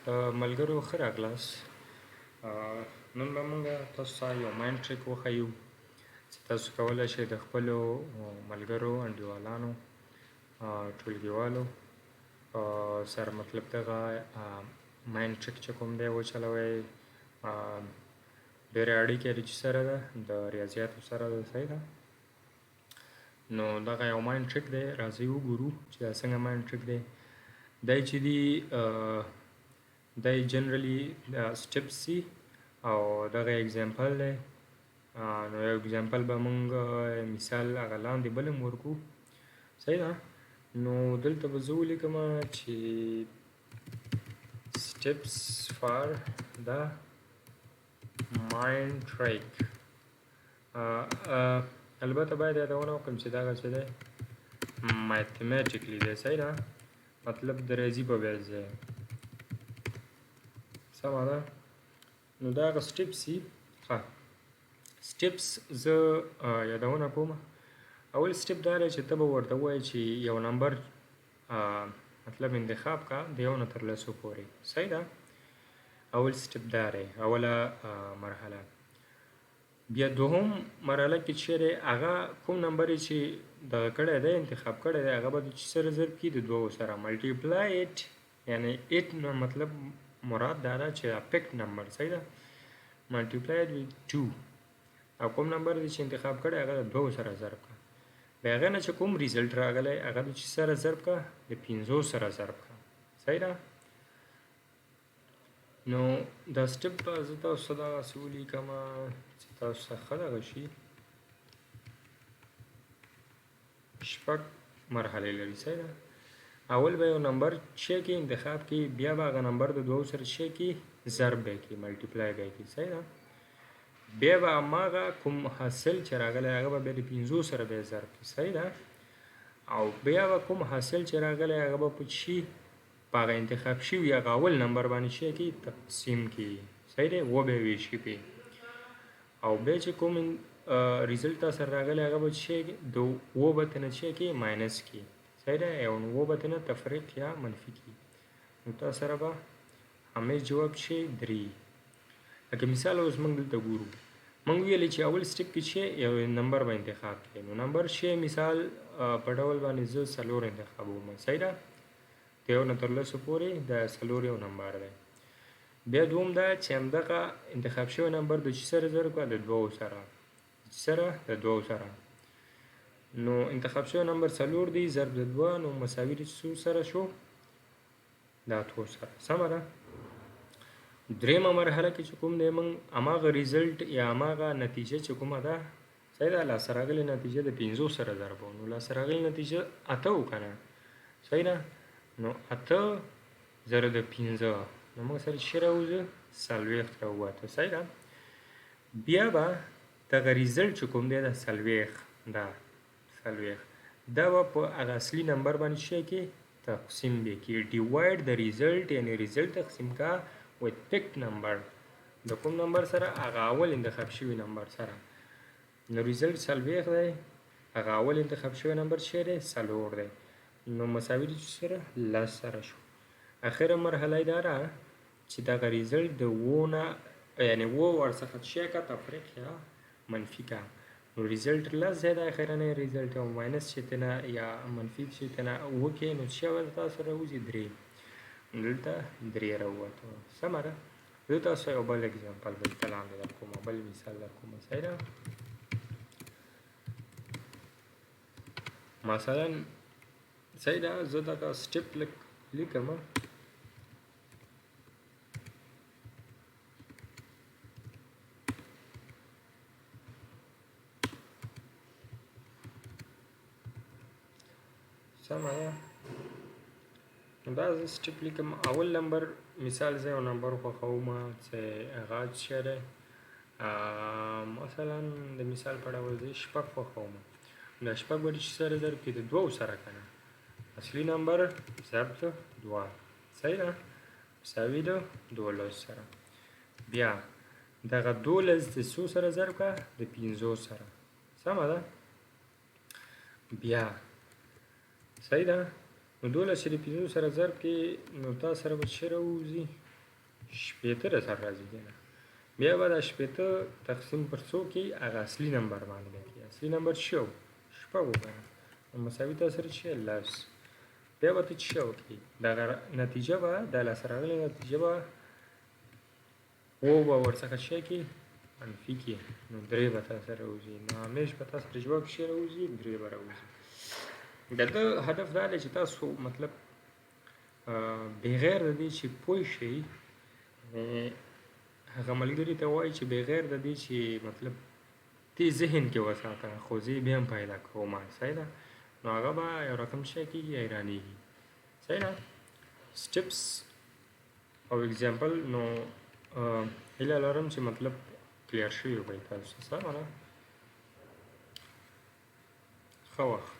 ملګرو ښه راغلاست. نن به موږ تاسو ته یو ماینډ ټریک وښیو چې تاسو کولی شئ د خپلو ملګرو انډیوالانو ټولګیوالو سره مطلب دغه ماینډ ټریک چې کوم دی وچلوئ. ډېرې اړیکې سره ده د ریاضیاتو سره ده، صحیح ده. نو دغه یو ماینډ ټریک دی، راځئ وګورو چې دا څنګه ماینډ ټریک دی. دی چې دی دی جنرالي سټیپس دي او دغه اګزامپل دی. نو یو اګزامپل به موږ مثال هغه لاندې بل هم ورکو، صحیح ده. نو دلته به زه ولیکم چې steps for the mind trick. البته باید یادونه وکړم چې دغه چې دی mathematically دی، صحیح ده، مطلب د ریاضي په بیس دی، سمه ده. نو دا هغه سټیپس دي. سټیپس زه یادونه کوم. اول سټیپ دا دی چې ته به ورته ووایې چې یو نمبر مطلب انتخاب کا د یو نه تر لسو پورې، صحیح ده. اول سټیپ دا دی، اوله مرحله. بیا دوهم مرحله کې چې دی هغه کوم نمبر چې دغه کړی دی انتخاب کړی دی هغه به د چې سره ضرب کړي د دوو سره ملټیپلای ایټ، یعنی ایټ نو مطلب مراد دا ده چې پیکټ نمبر، صحیح ده، ملټیپلای ایټ ویت 2. او کوم نمبر دی چې انتخاب کړی هغه د دوو سره ضرب کړه. بیا هغه نه چې کوم ریزلټ راغلی هغه د چې سره ضرب کړه د 5 سره ضرب کړه، صحیح ده. نو دا سټیپ به زه تاسو ته دغسې ولیکم چې تاسو ته ښه دغه شي. شپږ مرحلې لري، صحیح ده. اول به یو نمبر چې کې انتخاب کې، بیا به هغه نمبر د دوو سره چې کې ضرب به کې، ملټیپلای به کې، صحیح ده. بیا به هماغه کوم حاصل چې راغلی هغه به بیا د 5 سره بیا ضرب کړي، صحیح ده. او بیا به کوم حاصل چې راغلی هغه به په شي په هغه انتخاب شوي هغه اول نمبر باندې چې کې تقسیم کړي، صحیح دی، و به ویش کړي. او بیا چې کوم ریزلټ تا سره راغلی هغه به چې د و به ترنه چې کې ماینس کړي، صحیح دی، او و به ترنه تفریق یا منفي کړي. نو تا سره به همیش جواب شي 3. لکه مثال اوس موږ دلته ګورو، موږ ویلې چې اول سټیپ کې چې یو نمبر به انتخاب کړي. نو نمبر شي مثال په ډول باندې زه 4 انتخابوم، صحیح ده، د یو نه تر لسو پورې د 4 یو نمبر دی. بیا دوم دا چې همدغه انتخاب شوی نمبر د چې سره ضرب کړه د 2 سره، د 2 سره. نو انتخاب شوی نمبر 4 دی ضرب د 2 نو مساوي د څو سره شو، د 8 سره، سمه ده. درېیمه مرحله کې چې کوم دی موږ هماغه ریزلټ یا هماغه نتیجه چې کومه ده، صحیح ده، لاسته راغلې نتیجه د 5 سره ضربو. نو لاسته راغلې نتیجه 8 و که نه، صحیح ده. نو 8 ضرب د 5 نو موږ سره چې راوځي 40 راووته، صحیح ده. بیا به دغه ریزلټ چې کوم دی د 40 دا به په هغه اصلي نمبر باندې چې کې تقسیم دی کې، ډیوایډ د ریزلټ، یعنی ریزلټ تقسیم کا with picked number، د کوم نمبر سره هغه اول انتخاب شوی نمبر سره. نو ریزلټ 40 دی، هغه اول انتخاب شوی نمبر چې دی 4 دی، نو مساوي د سره 10 سره شو. اخره مرحله دا ده چې دغه ریزلټ د و نه یعنی و ورڅخه چې کا تفریق یا منفي کا. نو ریزلټ 10 دی د اخرنی ریزلټ، او ماینس چې تنه یا منفي چې تنه وکې نو چې ول تاسو راوځي 3، دلته 3 راووته، سمه ده. زه تاسو یو بل اګزامپل دلته لاندې درکوم، بل مثال درکوم، صحیح ده. مثلا صحیح ده، زه دغه سټیپ لیکم. سمه ده. دا زه سټیپ لیکم. اول نمبر مثال زه یو نمبر خوښوم چې هغه چې دی مثلا د مثال په ډول زه 6 خوښوم. دا 6 به چې سره ضرب کړي د 2 سره که نه، اصلي نمبر ضرب د 2، صحیح ده، مساوي د 12 سره. بیا دغه 12 د څو سره ضرب کړه د 5 سره، سمه ده. بیا صحیح ده. نو 12 چې د 5 سره ضرب کې نو تا سره به څه راوځي شپېته در سره راځي کنه. بیا به دا شپېته تقسیم پر څو کې هغه اصلي نمبر معلومه کړي. اصلي نمبر څه و؟ شپږ و کنه. مساوي تا سره چې لس. بیا به ته څه وکړي؟ دغه نتیجه به دا لاسته راغلې نتیجه به اووه به ورڅخه څه کړي؟ منفي کړي. نو درې به تا سره راوځي. نو همیش به تا سره جواب څه راوځي؟ درې به راوځي. د ده هدف دا دی چې تاسو مطلب بغیر د دې چې پوه شئ هغه ملګري ته وایي چې بغیر د دې چې مطلب دې ذهن کې وساته خو زه یې بیا هم پیدا کوم صحیح ده. نو هغه به یو رقم څه کېږي حیرانېږي صحیح ده. سټپس او اګزامپل نو هیله لرم چې مطلب کلیر شوي وي تاسو سمه ده. ښه وخت